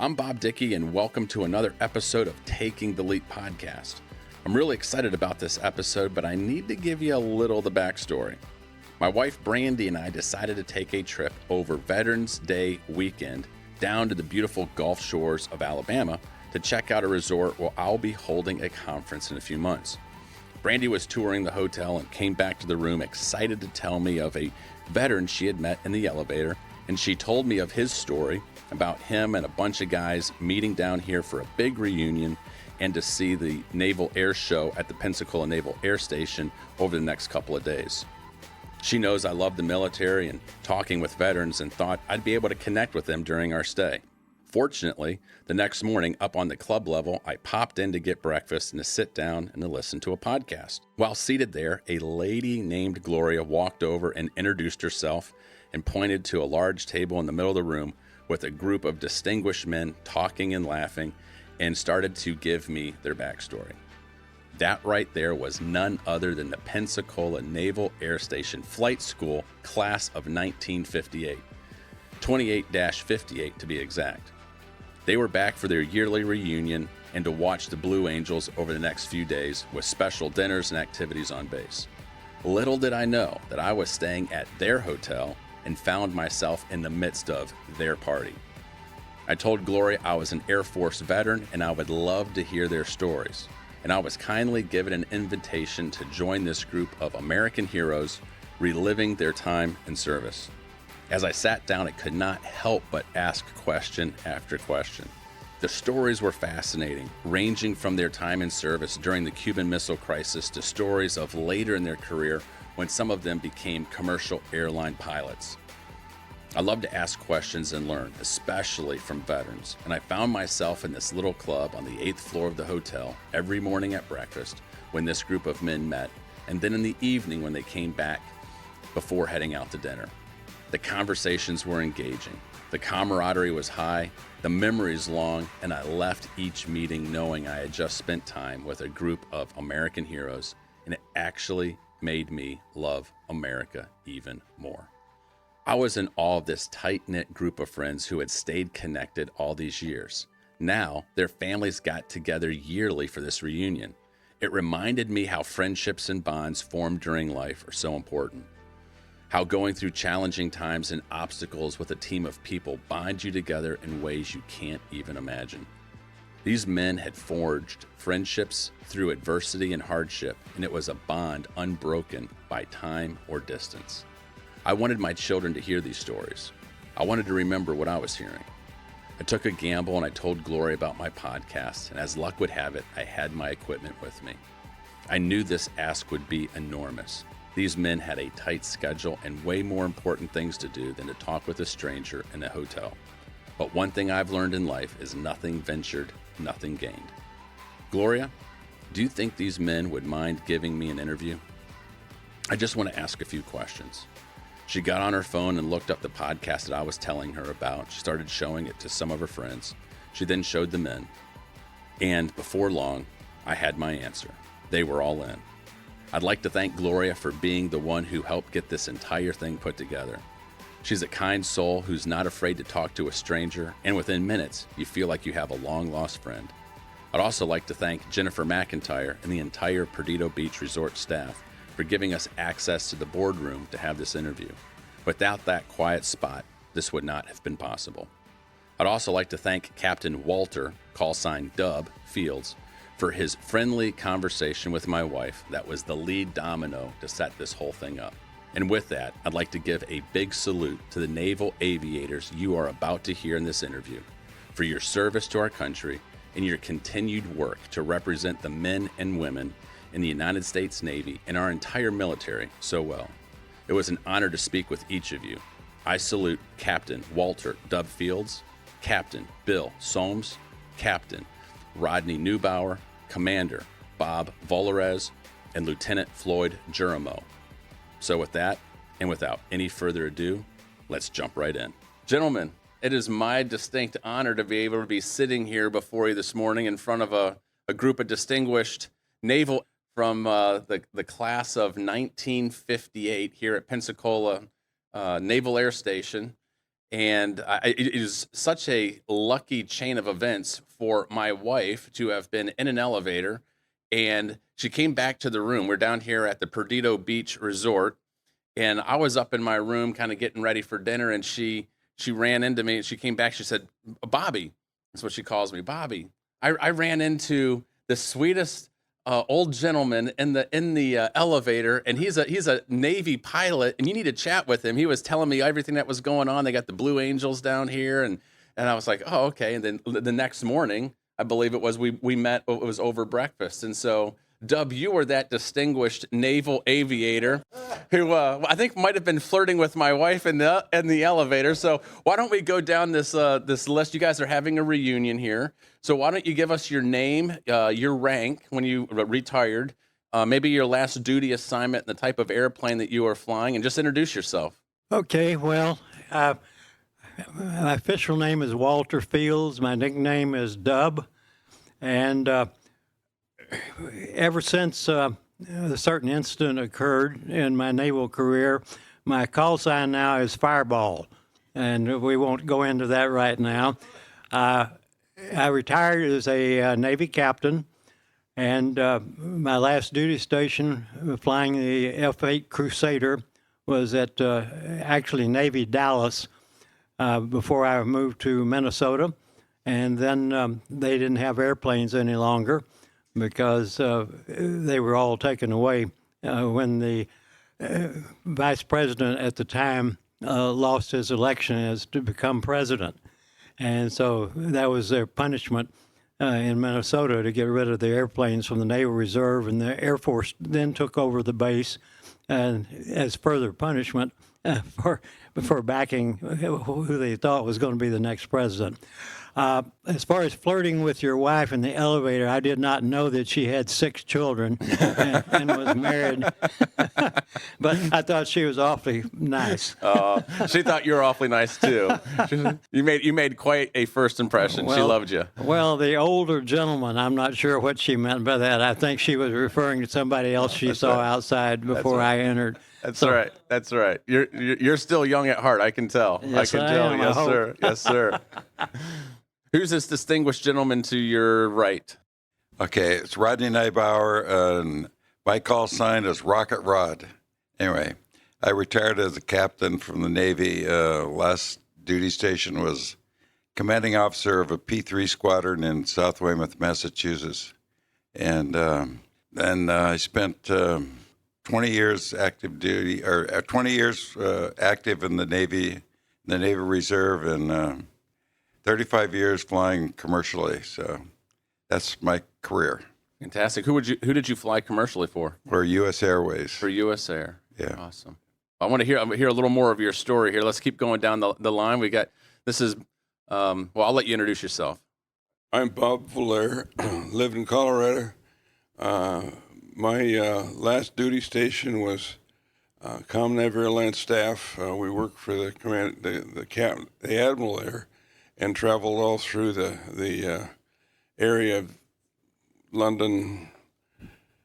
I'm Bob Dickey, and welcome to another episode of Taking the Leap podcast. I'm really excited about this episode, but I need to give you a little of the backstory. My wife Brandy and I decided to take a trip over Veterans Day weekend down to the beautiful Gulf Shores of Alabama to check out a resort where I'll be holding a conference in a few months. Brandy was touring the hotel and came back to the room excited to tell me of a veteran she had met in the elevator, and she told me of his story about him and a bunch of guys meeting down here for a big reunion and to see the Naval Air Show at the Pensacola Naval Air Station over the next couple of days. She knows I love the military and talking with veterans and thought I'd be able to connect with them during our stay. Fortunately, the next morning up on the club level, I popped in to get breakfast and to sit down and to listen to a podcast. While seated there, a lady named Gloria walked over and introduced herself and pointed to a large table in the middle of the room with a group of distinguished men talking and laughing, and started to give me their backstory. That right there was none other than the Pensacola Naval Air Station Flight School class of 1958, 28-58 to be exact. They were back for their yearly reunion and to watch the Blue Angels over the next few days with special dinners and activities on base. Little did I know that I was staying at their hotel and found myself in the midst of their party. I told Gloria I was an Air Force veteran and I would love to hear their stories, and I was kindly given an invitation to join this group of American heroes reliving their time in service. As I sat down, I could not help but ask question after question. The stories were fascinating, ranging from their time in service during the Cuban Missile Crisis to stories of later in their career when some of them became commercial airline pilots. I love to ask questions and learn, especially from veterans, and I found myself in this little club on the 8th floor of the hotel every morning at breakfast when this group of men met, and then in the evening when they came back before heading out to dinner. The conversations were engaging, the camaraderie was high, the memories long, and I left each meeting knowing I had just spent time with a group of American heroes, and it actually made me love America even more. I was in awe of this tight-knit group of friends who had stayed connected all these years. Now, their families got together yearly for this reunion. It reminded me how friendships and bonds formed during life are so important. How going through challenging times and obstacles with a team of people bind you together in ways you can't even imagine. These men had forged friendships through adversity and hardship, and it was a bond unbroken by time or distance. I wanted my children to hear these stories. I wanted to remember what I was hearing. I took a gamble and I told Gloria about my podcast, and as luck would have it, I had my equipment with me. I knew this ask would be enormous. These men had a tight schedule and way more important things to do than to talk with a stranger in a hotel. But one thing I've learned in life is nothing ventured, nothing gained. Gloria, do you think these men would mind giving me an interview? I just want to ask a few questions. She got on her phone and looked up the podcast that I was telling her about. She started showing it to some of her friends. She then showed the men. And before long, I had my answer. They were all in. I'd like to thank Gloria for being the one who helped get this entire thing put together. She's a kind soul who's not afraid to talk to a stranger, and within minutes, you feel like you have a long-lost friend. I'd also like to thank Jennifer McIntyre and the entire Perdido Beach Resort staff for giving us access to the boardroom to have this interview. Without that quiet spot, this would not have been possible. I'd also like to thank Captain Walter, call sign Dub, Fields, for his friendly conversation with my wife that was the lead domino to set this whole thing up. And with that, I'd like to give a big salute to the Naval Aviators you are about to hear in this interview for your service to our country and your continued work to represent the men and women in the United States Navy and our entire military so well. It was an honor to speak with each of you. I salute Captain Walter Dub Fields, Captain Bill Soames, Captain Rodney Neubauer, Commander Bob Volarez, and Lieutenant Floyd Jerimo. So with that, and without any further ado, let's jump right in. Gentlemen, it is my distinct honor to be able to be sitting here before you this morning in front of a group of distinguished naval from the class of 1958 here at Pensacola Naval Air Station. And it is such a lucky chain of events for my wife to have been in an elevator, and she came back to the room. We're down here at the Perdido Beach Resort, and I was up in my room kind of getting ready for dinner, and she ran into me, and she came back. She said, Bobby, that's what she calls me, Bobby. I ran into the sweetest old gentleman in the elevator, and he's a Navy pilot, and you need to chat with him. He was telling me everything that was going on. They got the Blue Angels down here, and I was like, oh, okay. And then the next morning, I believe it was, we met. It was over breakfast, and so Dub, you were that distinguished naval aviator who I think might have been flirting with my wife in the elevator. So why don't we go down this list? You guys are having a reunion here. So why don't you give us your name, your rank when you retired, maybe your last duty assignment and the type of airplane that you are flying, and just introduce yourself. Okay, well, my official name is Walter Fields. My nickname is Dub. And ever since a certain incident occurred in my naval career, my call sign now is Fireball, and we won't go into that right now. I retired as a Navy captain, and my last duty station flying the F-8 Crusader was at actually Navy Dallas before I moved to Minnesota, and then they didn't have airplanes any longer, because they were all taken away when the vice president at the time lost his election as to become president. And so that was their punishment in Minnesota, to get rid of the airplanes from the Naval Reserve, and the Air Force then took over the base as further punishment for backing who they thought was going to be the next president. As far as flirting with your wife in the elevator, I did not know that she had 6 children and was married, but I thought she was awfully nice. She thought you were awfully nice too. You made quite a first impression. She loved you. Well, the older gentleman, I'm not sure what she meant by that. I think she was referring to somebody else she saw outside before I entered. That's right. That's right. You're still young at heart. I can tell. Yes, I can tell. am, Yes, sir. Yes, sir. Who's this distinguished gentleman to your right? Okay, it's Rodney Neibauer, and my call sign is Rocket Rod. Anyway, I retired as a captain from the Navy. Last duty station was commanding officer of a P-3 squadron in South Weymouth, Massachusetts. And then I spent 20 years active duty, or 20 years active in the Navy Reserve, and 35 years flying commercially. So that's my career. Fantastic. Who did you fly commercially for? For U.S. Airways. For U.S. Air. Yeah. Awesome. I want to hear a little more of your story here. Let's keep going down the line. Well, I'll let you introduce yourself. I'm Bob Fuller, live in Colorado. My last duty station was Comm Nav Airline Staff. We worked for the command, the Admiral there, and traveled all through the area of London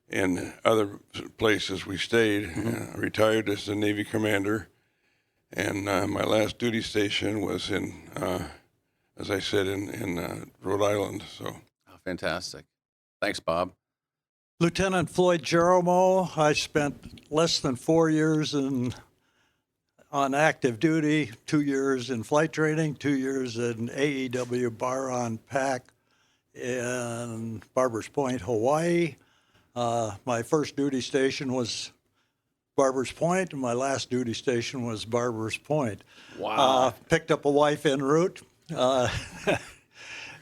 and other places we stayed. Mm-hmm. Retired as a Navy commander, and my last duty station was in, as I said, in Rhode Island. So, Fantastic. Thanks, Bob. Lieutenant Floyd Jeromo. I spent less than 4 years on active duty, 2 years in flight training, 2 years in AEW Bar on Pack in Barbers Point, Hawaii. My first duty station was Barbers Point, and my last duty station was Barbers Point. Wow. Picked up a wife en route.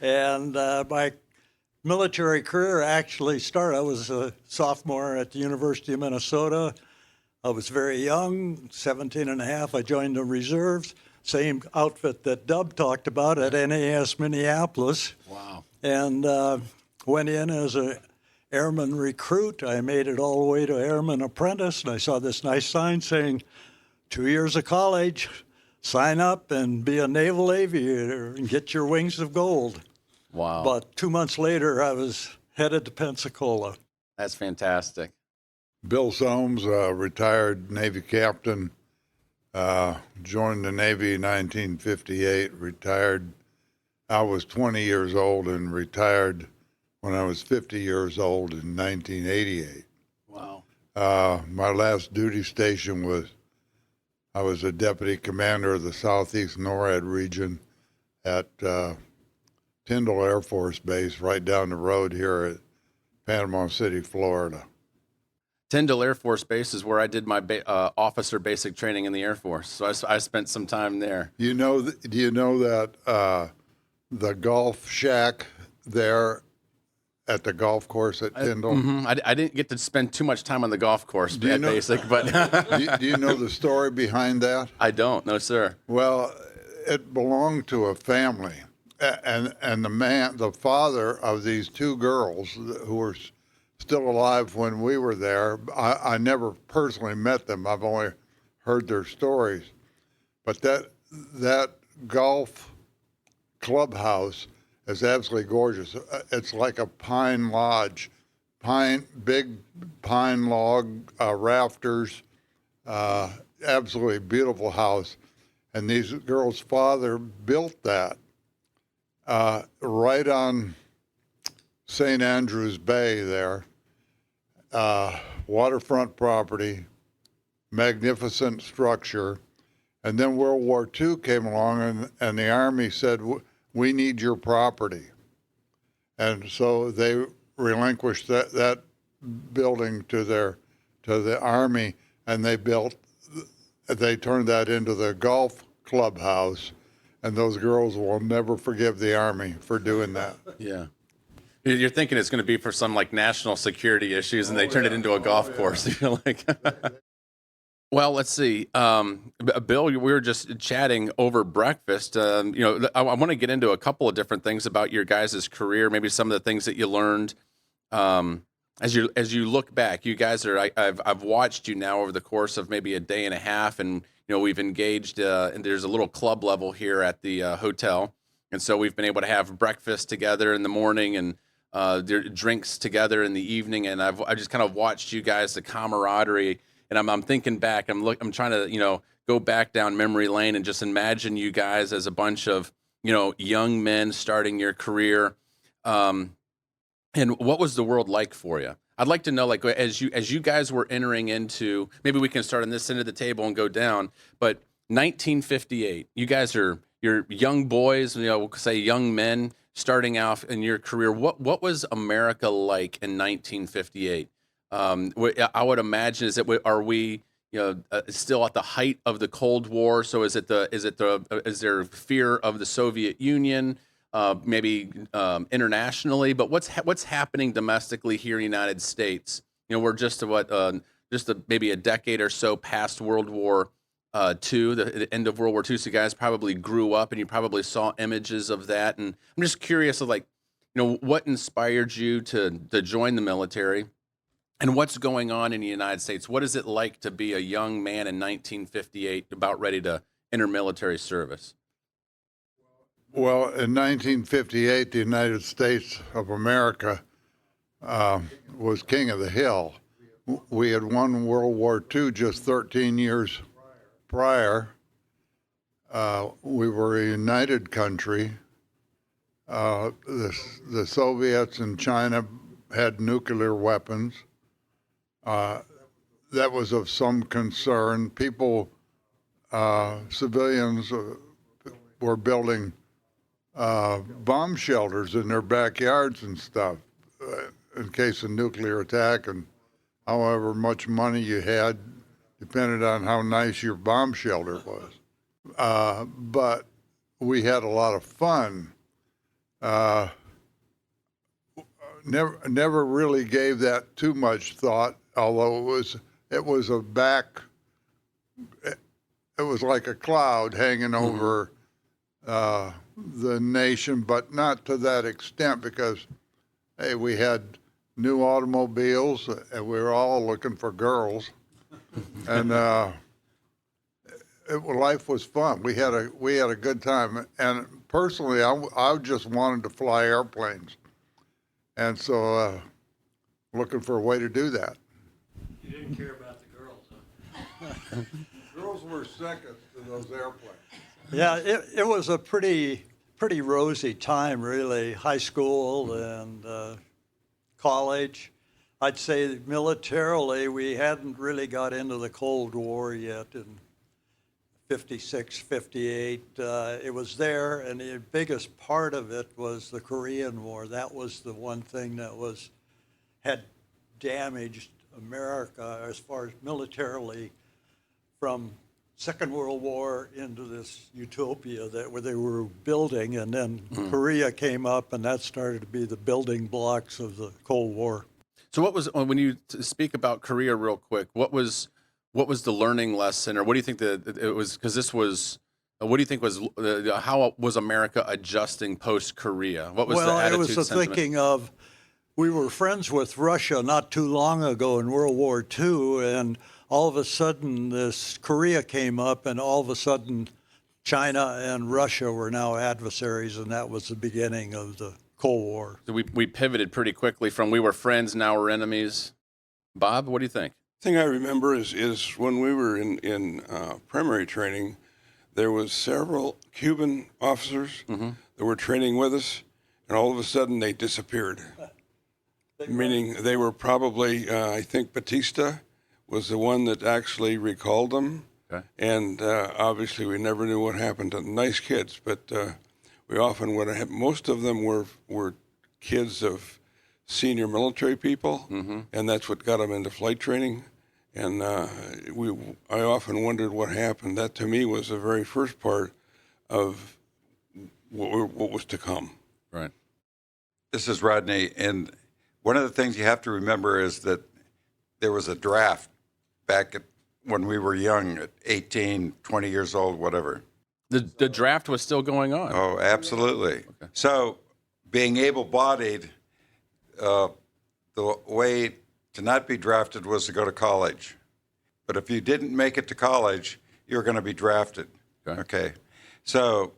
And my military career actually started. I was a sophomore at the University of Minnesota. I was very young, 17 and a half. I joined the reserves, same outfit that Dub talked about at NAS Minneapolis. Wow. And went in as an airman recruit. I made it all the way to airman apprentice, and I saw this nice sign saying, 2 years of college, sign up and be a naval aviator and get your wings of gold. Wow. But 2 months later, I was headed to Pensacola. That's fantastic. Bill Soames, retired Navy captain, Joined the Navy in 1958, retired. I was 20 years old and retired when I was 50 years old in 1988. Wow. My last duty station I was a deputy commander of the Southeast NORAD region at Tyndall Air Force Base right down the road here at Panama City, Florida. Tyndall Air Force Base is where I did my officer basic training in the Air Force. So I spent some time there. Do you know that the golf shack there at the golf course at Tyndall? I didn't get to spend too much time on the golf course at basic, but do you know the story behind that? I don't. No, sir. Well, it belonged to a family, and the father of these two girls who were still alive when we were there. I never personally met them. I've only heard their stories. But that golf clubhouse is absolutely gorgeous. It's like a pine lodge, big pine log rafters, absolutely beautiful house. And these girls' father built that right on St. Andrews Bay there. Waterfront property, magnificent structure. And then World War II came along and the Army said, we need your property. And so they relinquished that building to the Army, and they turned that into the golf clubhouse, and those girls will never forgive the Army for doing that. Yeah. You're thinking it's going to be for some like national security issues, and they turned it into a golf course. You're like, well, let's see. Bill, we were just chatting over breakfast. I want to get into a couple of different things about your guys' career, maybe some of the things that you learned as you look back. You guys are. I've watched you now over the course of maybe a day and a half, and we've engaged. And there's a little club level here at the hotel, and so we've been able to have breakfast together in the morning and drinks together in the evening. And I just kind of watched you guys, the camaraderie. And I'm thinking back. I'm trying to go back down memory lane and just imagine you guys as a bunch of young men starting your career. And what was the world like for you? I'd like to know, like, as you guys were entering into, maybe we can start on this end of the table and go down. But 1958, you guys you're young boys, we'll say young men starting out in your career. What was America like in 1958? I would imagine are we still at the height of the Cold War? So is there fear of the Soviet Union, maybe internationally? But what's happening domestically here in the United States? We're maybe a decade or so past World War II, the end of World War II. So you guys probably grew up and you probably saw images of that. And I'm just curious of what inspired you to join the military? And what's going on in the United States? What is it like to be a young man in 1958 about ready to enter military service? Well, in 1958, the United States of America was king of the hill. We had won World War II just 13 years prior. We were a united country. The Soviets and China had nuclear weapons. That was of some concern. Civilians were building bomb shelters in their backyards and stuff in case of nuclear attack, and however much money you had depended on how nice your bomb shelter was. But we had a lot of fun. Never really gave that too much thought, although it was like a cloud hanging over the nation, but not to that extent because, hey, we had new automobiles and we were all looking for girls, and life was fun. We had a good time, and personally, I just wanted to fly airplanes, and so looking for a way to do that. You didn't care about the girls, huh? girls were sickest to those airplanes. Yeah, it was a pretty rosy time, really, high school and college. I'd say militarily, we hadn't really got into the Cold War yet in 56, 58. It was there, and the biggest part of it was the Korean War. That was the one thing that had damaged America as far as militarily from Second World War into this utopia where they were building, and then Korea came up, and that started to be the building blocks of the Cold War. So what was, when you speak about Korea real quick, what was the learning lesson, or what do you think that it was, because this was, what do you think was, how was America adjusting post-Korea? What was the attitude, it was the sentiment? thinking of, we were friends with Russia not too long ago in World War II, and all of a sudden this Korea came up, and all of a sudden China and Russia were now adversaries, and that was the beginning of the Cold War. So we pivoted pretty quickly from we were friends, now we're enemies. Bob, what do you think? Thing I remember is when we were in primary training, there was several Cuban officers that were training with us, and all of a sudden they disappeared. Meaning they were probably, I think Batista was the one that actually recalled them. Okay. And obviously we never knew what happened to nice kids, but we often would have, most of them were kids of senior military people, and that's what got them into flight training. And I often wondered what happened. That to me was the very first part of what was to come. Right. This is Rodney, and one of the things you have to remember is that there was a draft back when we were young, at 18, 20 years old, whatever. The draft was still going on. Oh, absolutely. Okay. So being able-bodied, the way to not be drafted was to go to college. But if you didn't make it to college, you were going to be drafted. Okay. So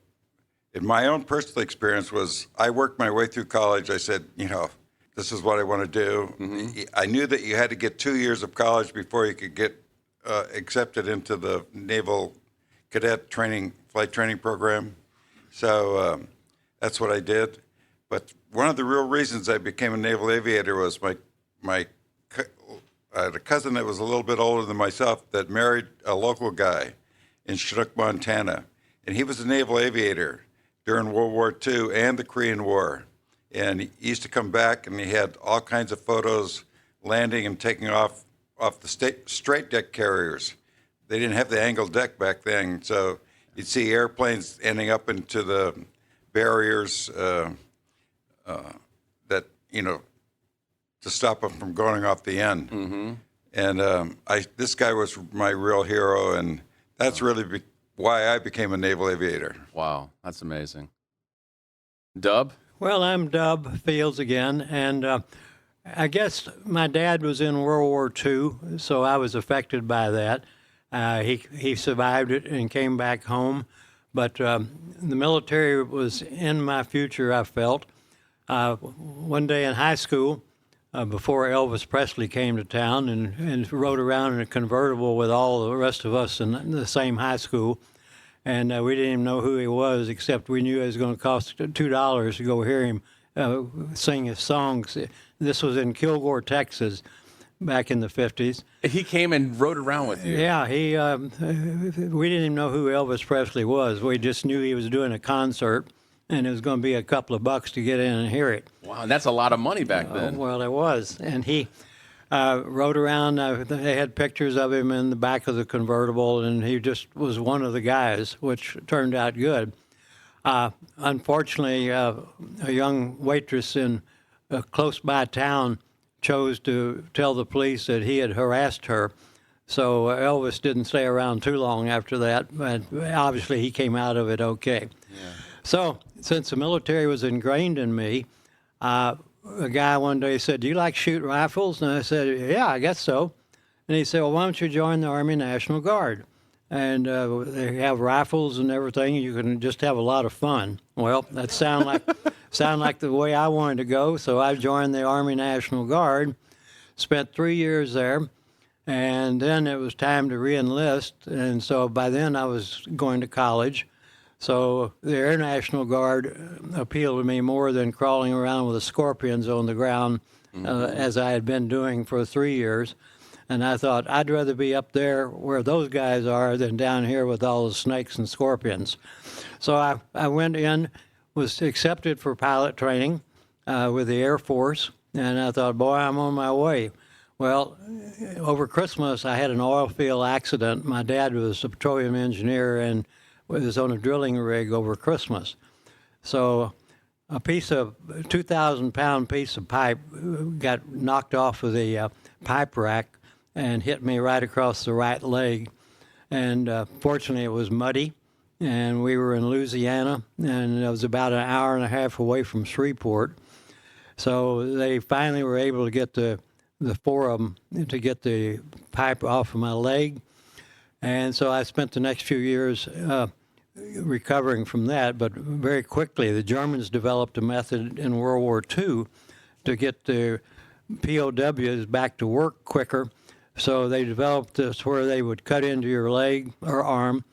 in my own personal experience was I worked my way through college. I said, this is what I want to do. I knew that you had to get 2 years of college before you could get accepted into the Naval Cadet Flight Training Program. So that's what I did. But one of the real reasons I became a naval aviator was I had a cousin that was a little bit older than myself that married a local guy in Chinook, Montana. And he was a naval aviator during World War II and the Korean War. And he used to come back, and he had all kinds of photos landing and taking off the straight deck carriers. They didn't have the angled deck back then, so you'd see airplanes ending up into the barriers that, to stop them from going off the end. And this guy was my real hero, and that's really why I became a naval aviator. Wow, that's amazing. Dub? Well, I'm Dub Fields again, and I guess my dad was in World War II, so I was affected by that. He survived it and came back home, but the military was in my future, I felt. One day in high school, before Elvis Presley came to town and rode around in a convertible with all the rest of us in the same high school, and we didn't even know who he was, except we knew it was going to cost $2 to go hear him sing his songs. This was in Kilgore, Texas, back in the 50s. He came and rode around with you. Yeah, we didn't even know who Elvis Presley was. We just knew he was doing a concert, and it was going to be a couple of bucks to get in and hear it. Wow, and that's a lot of money back then. Well, it was. And he rode around. They had pictures of him in the back of the convertible, and he just was one of the guys, which turned out good. Unfortunately, a young waitress in a close-by town chose to tell the police that he had harassed her. So Elvis didn't stay around too long after that, but obviously he came out of it okay. Yeah. So since the military was ingrained in me, a guy one day said, "Do you like shoot rifles?" And I said, "Yeah, I guess so." And he said, "Well, why don't you join the Army National Guard? And they have rifles and everything. You can just have a lot of fun." Well, that sound like the way I wanted to go. So I joined the Army National Guard, spent 3 years there, And then it was time to re-enlist, and so by then I was going to college. So the Air National Guard appealed to me more than crawling around with the scorpions on the ground, as I had been doing for 3 years. And I thought, I'd rather be up there where those guys are than down here with all the snakes and scorpions. So I went in, was accepted for pilot training with the Air Force, and I thought, boy, I'm on my way. Well, over Christmas, I had an oil field accident. My dad was a petroleum engineer and was on a drilling rig over Christmas. So a 2,000-pound piece of pipe got knocked off of the pipe rack and hit me right across the right leg. And fortunately, it was muddy, and we were in Louisiana, and it was about an hour and a half away from Shreveport. So they finally were able to get the four of them to get the pipe off of my leg. And so I spent the next few years recovering from that. But very quickly, the Germans developed a method in World War II to get the POWs back to work quicker. So they developed this where they would cut into your leg or arm,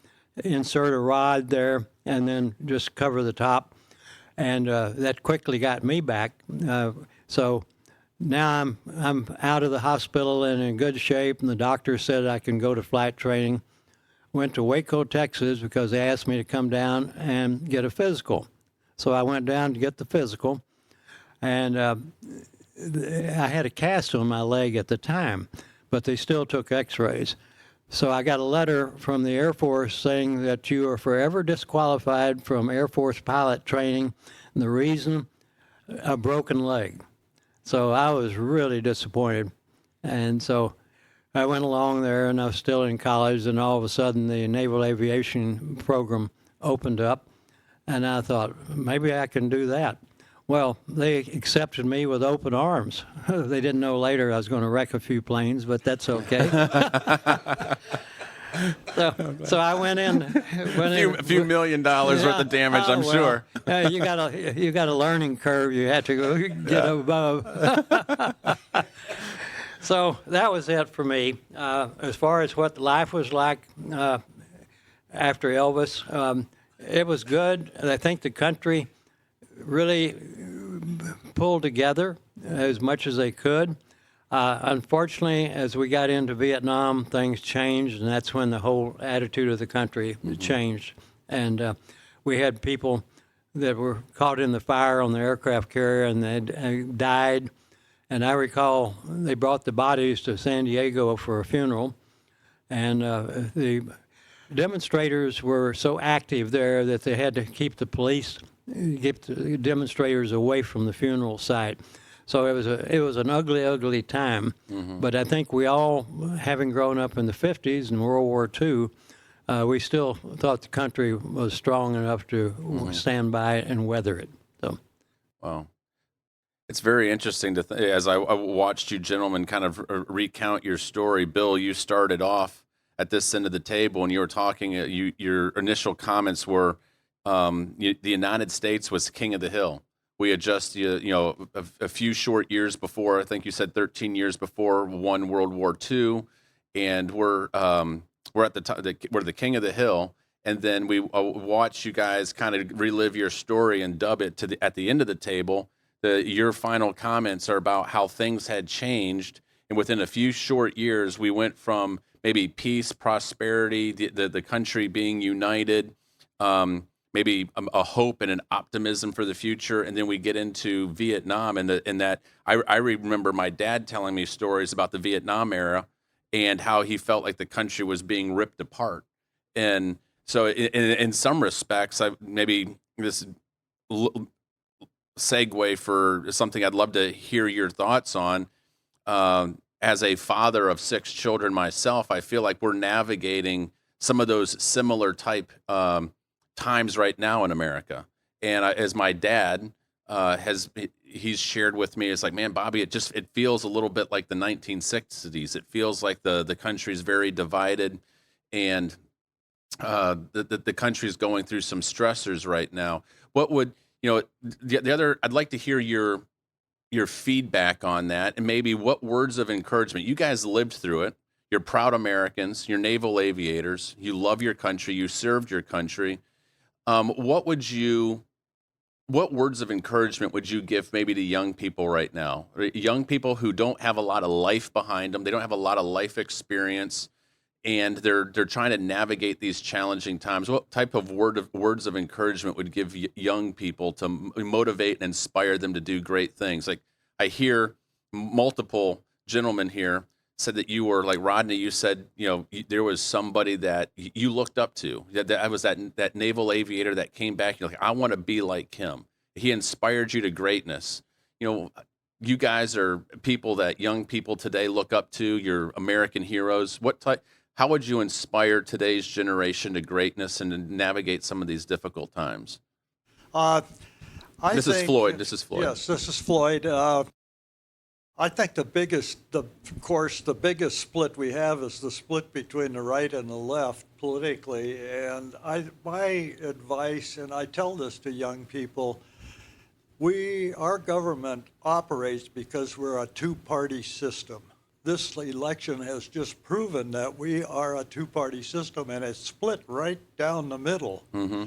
insert a rod there, and then just cover the top. And that quickly got me back. So now I'm out of the hospital and in good shape, and the doctor said I can go to flight training. Went to Waco, Texas, because they asked me to come down and get a physical. So I went down to get the physical, and I had a cast on my leg at the time, but they still took x-rays. So I got a letter from the Air Force saying that you are forever disqualified from Air Force pilot training, and the reason, a broken leg. So I was really disappointed. And so I went along there, and I was still in college, and all of a sudden the Naval Aviation program opened up, and I thought, maybe I can do that. Well, they accepted me with open arms. They didn't know later I was going to wreck a few planes, but that's okay. So I went in. A few $1 million worth of damage, I'm sure. You got a learning curve you have to go get above. So that was it for me. As far as what life was like after Elvis, it was good. I think the country really pulled together as much as they could. Unfortunately, as we got into Vietnam, things changed, and that's when the whole attitude of the country changed. And we had people that were caught in the fire on the aircraft carrier, and they died. And I recall they brought the bodies to San Diego for a funeral, and the demonstrators were so active there that they had to keep the demonstrators away from the funeral site. So it was an ugly, ugly time. But I think we all, having grown up in the 50s and World War II, we still thought the country was strong enough to stand by and weather it. So, wow. It's very interesting to as I watched you gentlemen kind of recount your story. Bill, you started off at this end of the table, and you were talking. Your initial comments were the United States was king of the hill. We had just a few short years before. I think you said 13 years before won World War II, and we're at the top. We're the king of the hill. And then we watch you guys kind of relive your story and dub it at the end of the table. Your final comments are about how things had changed, and within a few short years, we went from maybe peace, prosperity, the country being united, maybe a hope and an optimism for the future, and then we get into Vietnam, and that I remember my dad telling me stories about the Vietnam era and how he felt like the country was being ripped apart, and so in some respects, maybe this segue for something I'd love to hear your thoughts on. As a father of 6 children myself, I feel like we're navigating some of those similar type times right now in America. And as my dad he's shared with me, it's like, man, Bobby, it feels a little bit like the 1960s. It feels like the country's very divided, and the country's going through some stressors right now. What would the other? I'd like to hear your feedback on that, and maybe what words of encouragement. You guys lived through it. You're proud Americans. You're naval aviators. You love your country. You served your country. What words of encouragement would you give maybe to young people right now? Young people who don't have a lot of life behind them. They don't have a lot of life experience, and they're trying to navigate these challenging times. What type of words of encouragement would give young people to motivate and inspire them to do great things? Like, I hear multiple gentlemen here said that you were like Rodney. You said, there was somebody that you looked up to. That was that naval aviator that came back. You're like, I want to be like him. He inspired you to greatness. You guys are people that young people today look up to. You're American heroes. How would you inspire today's generation to greatness and to navigate some of these difficult times? This is Floyd. Yes, this is Floyd. I think the biggest split we have is the split between the right and the left politically. And my advice, and I tell this to young people, our government operates because we're a two-party system. This election has just proven that we are a two-party system, and it's split right down the middle. Mm-hmm.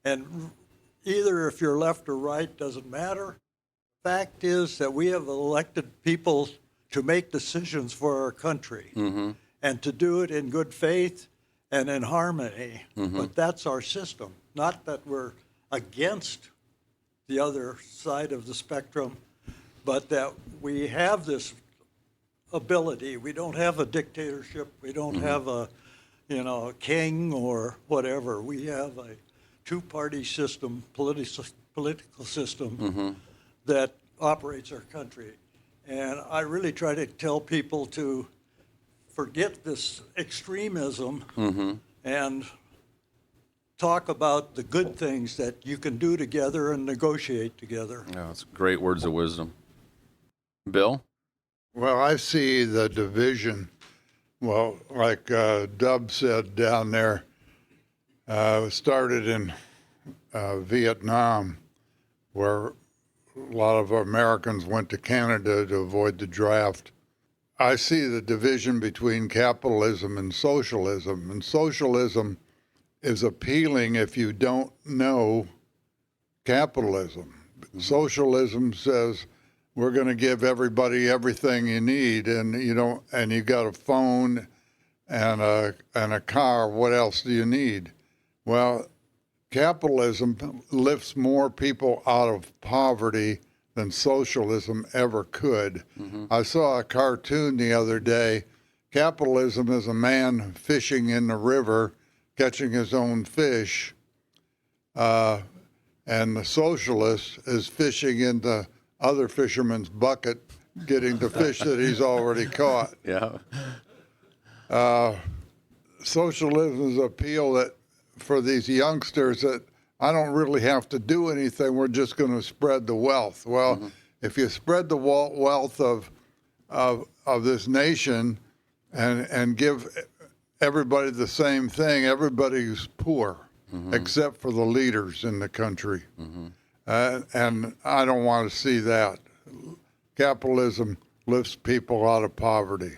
And either if you're left or right doesn't matter. Fact is that we have elected people to make decisions for our country, mm-hmm. and to do it in good faith and in harmony. Mm-hmm. But that's our system. Not that we're against the other side of the spectrum, but that we have this ability. We don't have a dictatorship. We don't mm-hmm. have a king or whatever. We have a two-party system, political system, mm-hmm. that operates our country. And I really try to tell people to forget this extremism, mm-hmm. and talk about the good things that you can do together and negotiate together. Yeah, that's great words of wisdom. Bill? Well, I see the division, like Dub said down there, started in Vietnam, where a lot of Americans went to Canada to avoid the draft. I see the division between capitalism and socialism is appealing if you don't know capitalism. Mm-hmm. Socialism says we're going to give everybody everything you need, and you got a phone and a car. What else do you need? Well, capitalism lifts more people out of poverty than socialism ever could. Mm-hmm. I saw a cartoon the other day. Capitalism is a man fishing in the river, catching his own fish, and the socialist is fishing in the other fisherman's bucket, getting the fish that he's already caught. Yeah. Socialism's appeal that for these youngsters that I don't really have to do anything. We're just going to spread the wealth. Well, mm-hmm. if you spread the wealth of this nation and give everybody the same thing, everybody's poor, mm-hmm. except for the leaders in the country. Mm-hmm. And I don't want to see that. Capitalism lifts people out of poverty.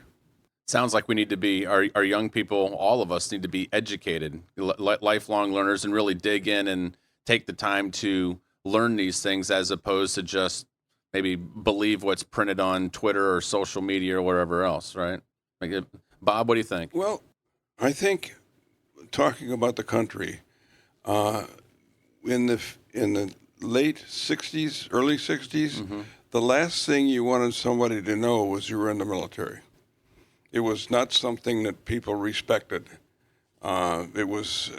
Sounds like we need to be, our young people, all of us need to be educated, lifelong learners, and really dig in and take the time to learn these things as opposed to just maybe believe what's printed on Twitter or social media or wherever else, right? Bob, what do you think? Well, I think talking about the country, in the late 60s, early 60s, mm-hmm. the last thing you wanted somebody to know was you were in the military. It was not something that people respected. It was,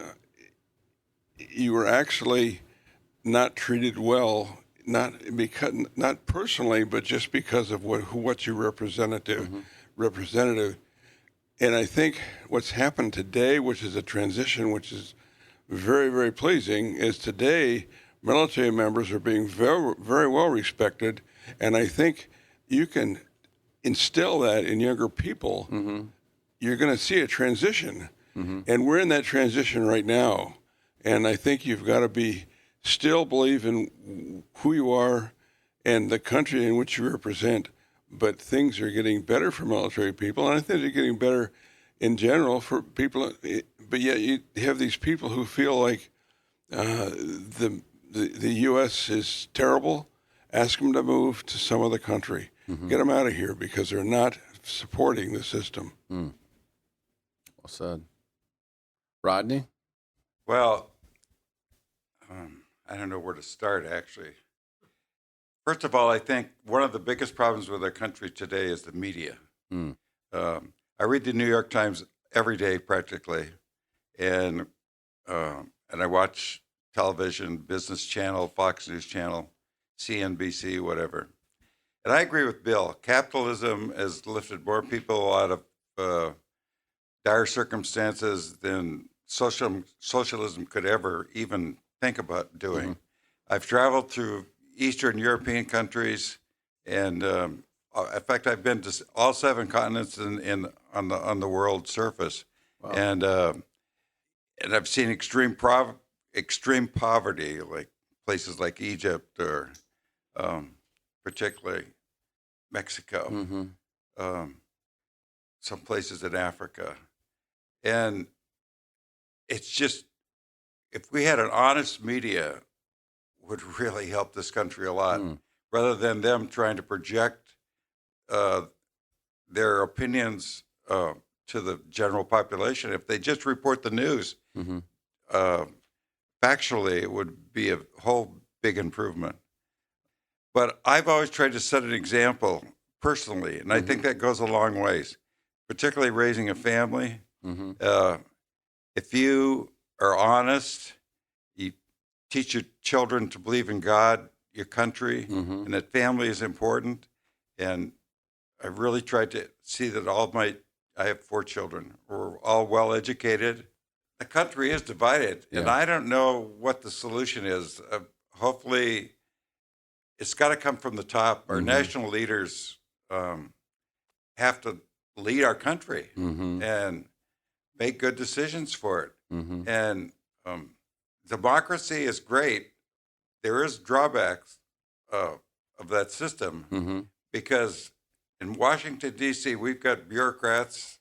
you were actually not treated well, not personally, but just because of what you represented. Mm-hmm. And I think what's happened today, which is a transition, which is very, very pleasing, is today military members are being very, very well respected, and I think you can instill that in younger people. Mm-hmm. You're going to see a transition, mm-hmm. and we're in that transition right now. And I think you've got to still believe in who you are and the country in which you represent, but things are getting better for military people, and I think they're getting better in general for people. But yet you have these people who feel like the U.S. is terrible. Ask them to move to some other country. Get them out of here because they're not supporting the system. Well said. Rodney? Well, I don't know where to start, actually. First of all, I think one of the biggest problems with our country today is the media. I read the New York Times every day, practically, and I watch television, Business Channel, Fox News Channel, CNBC, whatever. And I agree with Bill. Capitalism has lifted more people out of dire circumstances than socialism could ever even think about doing. I've traveled through Eastern European countries, and in fact, I've been to all 7 continents on the world surface, and I've seen extreme poverty, like places like Egypt or particularly Mexico, some places in Africa, and it's just, if we had an honest media, would really help this country a lot, rather than them trying to project their opinions to the general population. If they just report the news, factually, it would be a whole big improvement. But I've always tried to set an example personally, and I think that goes a long ways, particularly raising a family. If you are honest, you teach your children to believe in God, your country, and that family is important. And I really tried to see that I have 4 children, we're all well educated. The country is divided, and I don't know what the solution is. Hopefully, it's got to come from the top. Our national leaders have to lead our country and make good decisions for it. And democracy is great. There is drawbacks of that system because in Washington, D.C., we've got bureaucrats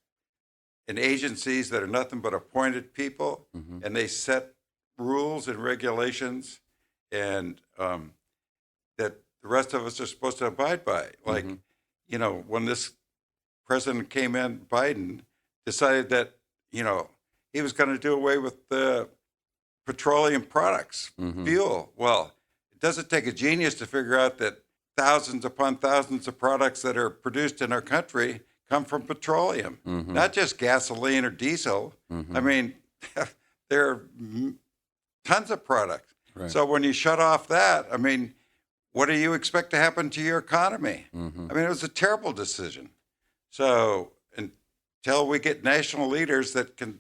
and agencies that are nothing but appointed people, and they set rules and regulations and that the rest of us are supposed to abide by. Like, when this president came in, Biden decided that, he was going to do away with the petroleum products, fuel. Well, it doesn't take a genius to figure out that thousands upon thousands of products that are produced in our country come from petroleum, not just gasoline or diesel. I mean, there are tons of products. Right. So when you shut off that, I mean, what do you expect to happen to your economy? I mean, it was a terrible decision. So until we get national leaders that can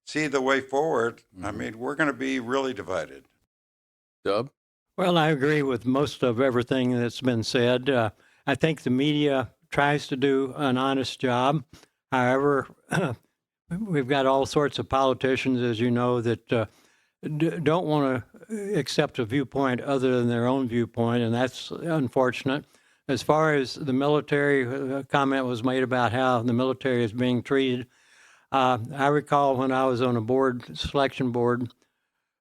see the way forward, I mean, we're going to be really divided. Dub? Well, I agree with most of everything that's been said. I think the media tries to do an honest job. However, we've got all sorts of politicians, as you know, that don't want to accept a viewpoint other than their own viewpoint, and that's unfortunate. As far as the military, comment was made about how the military is being treated. I recall when I was on a selection board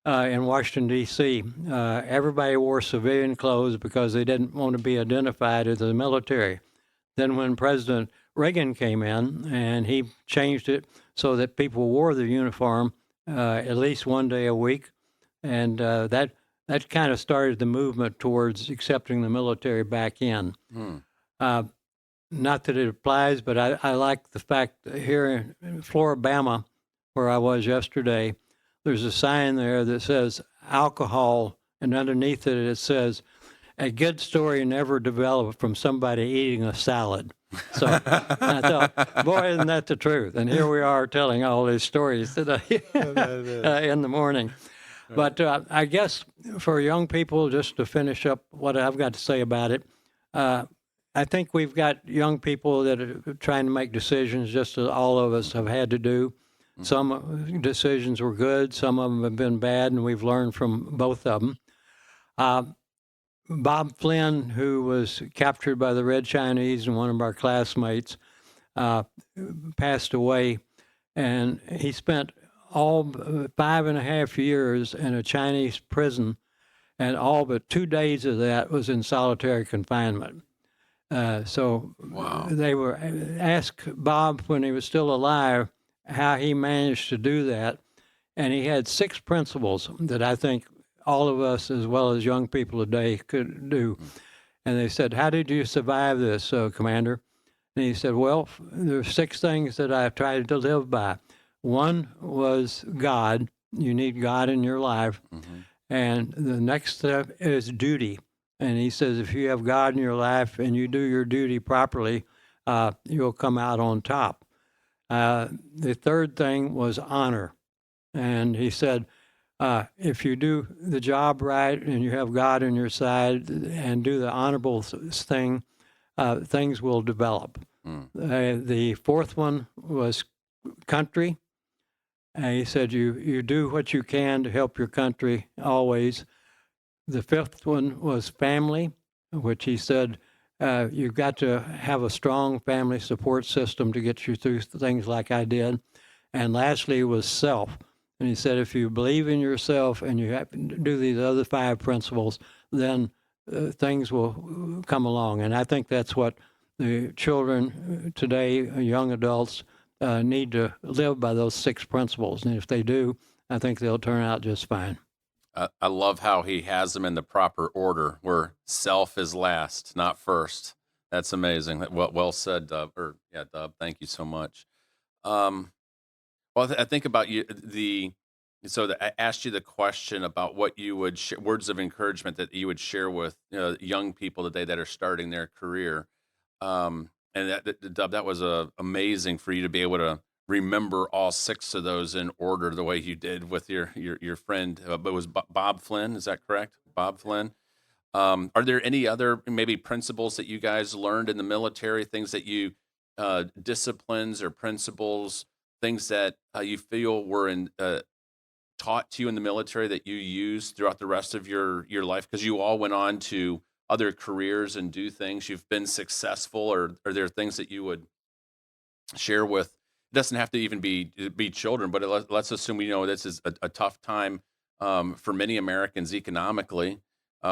in Washington, D.C., everybody wore civilian clothes because they didn't want to be identified as the military. Then when President Reagan came in and he changed it so that people wore the uniform at least one day a week, and that kind of started the movement towards accepting the military back in. Not that it applies, but I like the fact that here in Floribama, where I was yesterday, there's a sign there that says alcohol, and underneath it says, "A good story never developed from somebody eating a salad." So I thought, boy, isn't that the truth? And here we are telling all these stories today in the morning. But I guess for young people, just to finish up what I've got to say about it, I think we've got young people that are trying to make decisions just as all of us have had to do. Some decisions were good, some of them have been bad, and we've learned from both of them. Bob Flynn, who was captured by the Red Chinese and one of our classmates, passed away, and he spent all 5.5 years in a Chinese prison, and all but 2 days of that was in solitary confinement. So they were asked Bob when he was still alive how he managed to do that, and he had 6 principles that I think all of us, as well as young people today, could do. And they said, "How did you survive this, Commander?" And he said, "Well, there's 6 things that I've tried to live by. One was God. You need God in your life. And the next step is duty." And he says, if you have God in your life and you do your duty properly, you'll come out on top. The third thing was honor. And he said, if you do the job right and you have God on your side and do the honorable thing, things will develop. The fourth one was country. He said, you do what you can to help your country always. The fifth one was family, which he said, you've got to have a strong family support system to get you through things like I did. And lastly was self. And he said, if you believe in yourself and you have to do these other 5 principles, then things will come along. And I think that's what the children today, young adults, need to live by those 6 principles. And if they do, I think they'll turn out just fine. I love how he has them in the proper order, where self is last, not first. That's amazing. Well said, Dub. Dub, thank you so much. Well, I think about you. I asked you the question about what you would words of encouragement that you would share with young people today that are starting their career. And Dub, that was amazing for you to be able to remember all 6 of those in order the way you did with your friend. But it was Bob Flynn, is that correct? Bob Flynn. Are there any other maybe principles that you guys learned in the military, things that you, disciplines or principles, things that you feel were taught to you in the military that you use throughout the rest of your life? Because you all went on to other careers and do things. You've been successful, or are there things that you would share with? It doesn't have to even be children, but let's assume we know this is a tough time for many Americans economically.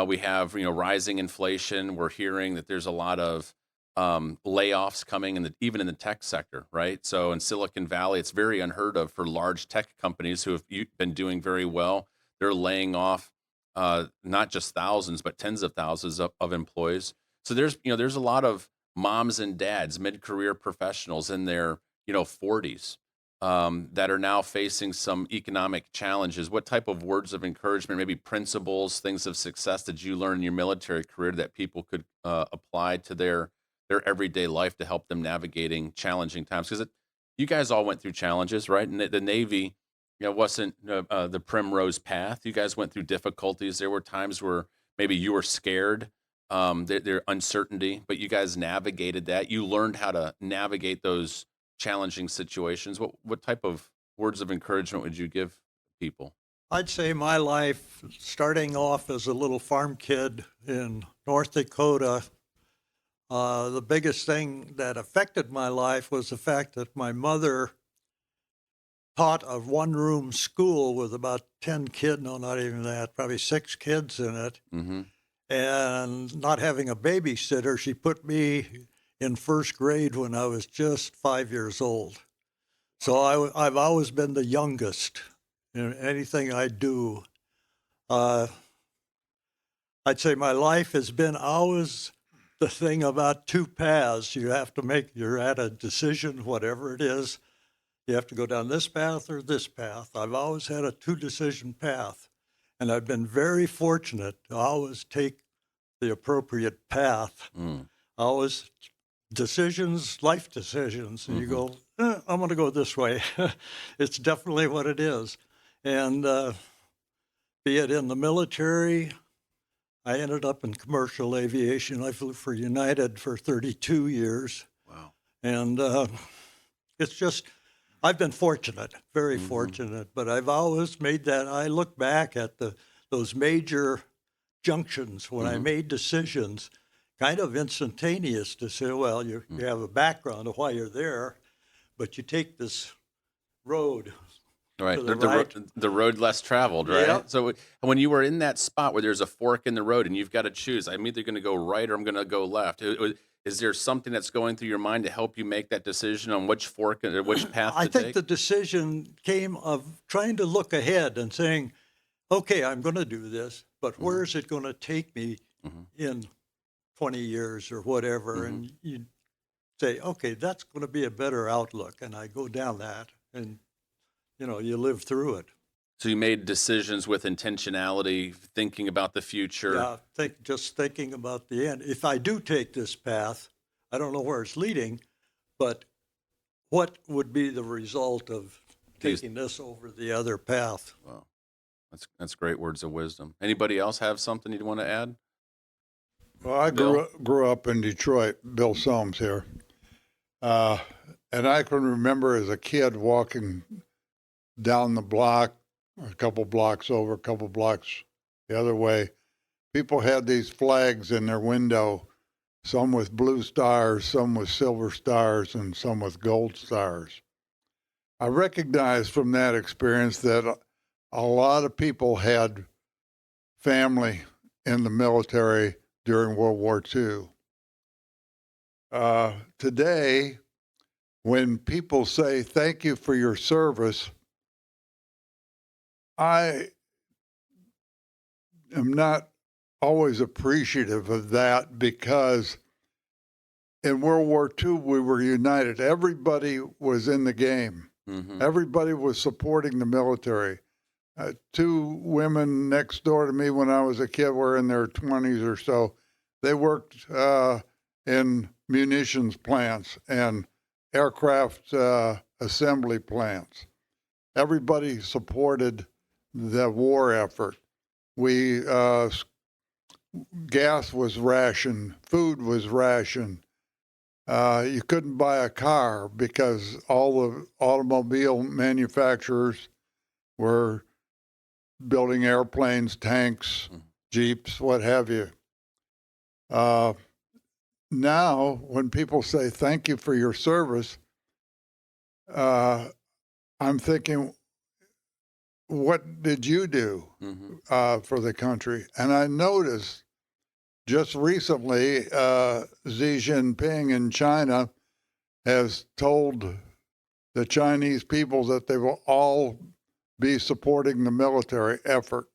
We have rising inflation. We're hearing that there's a lot of layoffs coming even in the tech sector, right? So in Silicon Valley, it's very unheard of for large tech companies who have been doing very well. They're laying off not just thousands, but tens of thousands of employees. So there's a lot of moms and dads, mid-career professionals in their 40s that are now facing some economic challenges. What type of words of encouragement, maybe principles, things of success did you learn in your military career that people could apply to their everyday life to help them navigating challenging times? Because you guys all went through challenges, right? And the Navy, wasn't the primrose path. You guys went through difficulties. There were times where maybe you were scared, their uncertainty, but you guys navigated that. You learned how to navigate those challenging situations. What type of words of encouragement would you give people? I'd say my life, starting off as a little farm kid in North Dakota, the biggest thing that affected my life was the fact that my mother taught a one-room school with about 10 kids, no, not even that, probably 6 kids in it. Mm-hmm. And not having a babysitter, she put me in first grade when I was just 5 years old. So I've always been the youngest in anything I do. I'd say my life has been always the thing about 2 paths. You're at a decision, whatever it is. You have to go down this path or this path. I've always had a 2-decision path. And I've been very fortunate to always take the appropriate path. Always decisions, life decisions. And you go, I'm going to go this way. It's definitely what it is. And be it in the military, I ended up in commercial aviation. I flew for United for 32 years. Wow. And it's just, I've been fortunate, very fortunate, but I've always made that. I look back at those major junctions when I made decisions, kind of instantaneous to say, well, you have a background of why you're there, but you take this road Right. to the right. The road less traveled, right? Yep. So when you were in that spot where there's a fork in the road and you've got to choose, I'm either going to go right or I'm going to go left. Is there something that's going through your mind to help you make that decision on which fork or which path I to think take? the decision came of trying to look ahead and saying, okay, I'm going to do this, but where is it going to take me in 20 years or whatever? And you say, okay, that's going to be a better outlook. And I go down that and, you live through it. So you made decisions with intentionality, thinking about the future. Yeah, just thinking about the end. If I do take this path, I don't know where it's leading, but what would be the result of taking this over the other path? Wow. That's great words of wisdom. Anybody else have something you'd want to add? Well, I grew up in Detroit. Bill Soames here. And I can remember as a kid walking down the block, a couple blocks over, a couple blocks the other way. People had these flags in their window, some with blue stars, some with silver stars, and some with gold stars. I recognized from that experience that a lot of people had family in the military during World War II. Today, when people say thank you for your service, I am not always appreciative of that because in World War II, we were united. Everybody was in the game. Everybody was supporting the military. Two women next door to me when I was a kid were in their 20s or so. They worked in munitions plants and aircraft assembly plants. Everybody supported the war effort. Gas was rationed, food was rationed. You couldn't buy a car because all the automobile manufacturers were building airplanes, tanks, Jeeps, what have you. Now, when people say thank you for your service, I'm thinking, what did you do for the country? And I noticed just recently, Xi Jinping in China has told the Chinese people that they will all be supporting the military effort.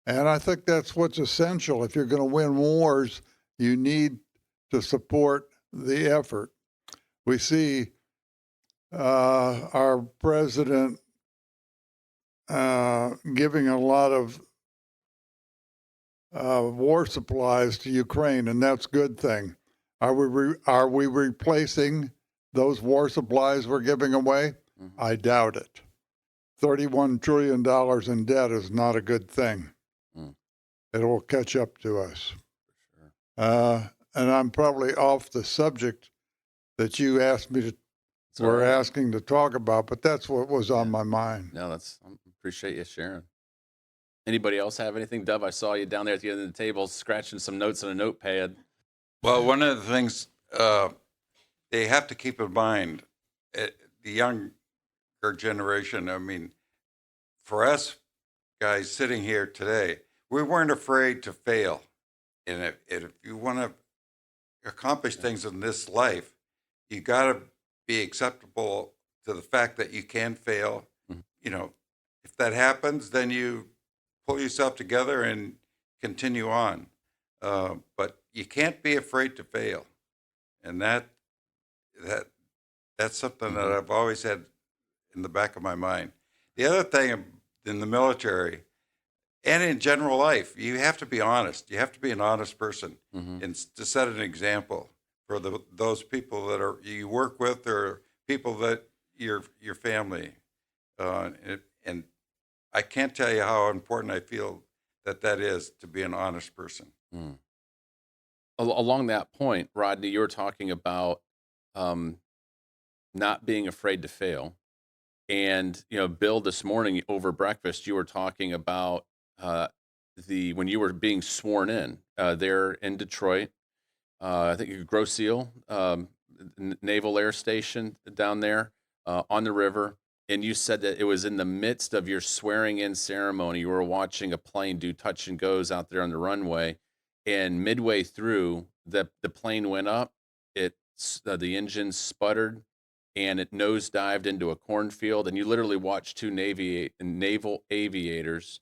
And I think that's what's essential. If you're going to win wars, you need to support the effort. We see our president giving a lot of war supplies to Ukraine, and that's a good thing. Are we replacing those war supplies we're giving away? I doubt it. $31 trillion in debt is not a good thing. It will catch up to us. And I'm probably off the subject that you asked me to, were asking to talk about, but that's what was on my mind. No, I appreciate you sharing. Anybody else have anything? Dove, I saw you down there at the end of the table scratching some notes on a notepad. Well, one of the things they have to keep in mind, the younger generation, I mean, for us guys sitting here today, we weren't afraid to fail. And if you want to accomplish things in this life, you got to be acceptable to the fact that you can fail. If that happens, then you pull yourself together and continue on. But you can't be afraid to fail. And that's something that I've always had in the back of my mind. The other thing in the military and in general life, you have to be honest. You have to be an honest person and to set an example for those people that you work with or people that your family. And I can't tell you how important I feel that is to be an honest person. Along that point, Rodney, you were talking about not being afraid to fail. And, Bill, this morning over breakfast, you were talking about when you were being sworn in there in Detroit. I think Grosse Seal Naval Air Station down there on the river. And you said that it was in the midst of your swearing in ceremony. You were watching a plane do touch and goes out there on the runway. And midway through, the plane went up. The engine sputtered and it nosedived into a cornfield. And you literally watched two naval aviators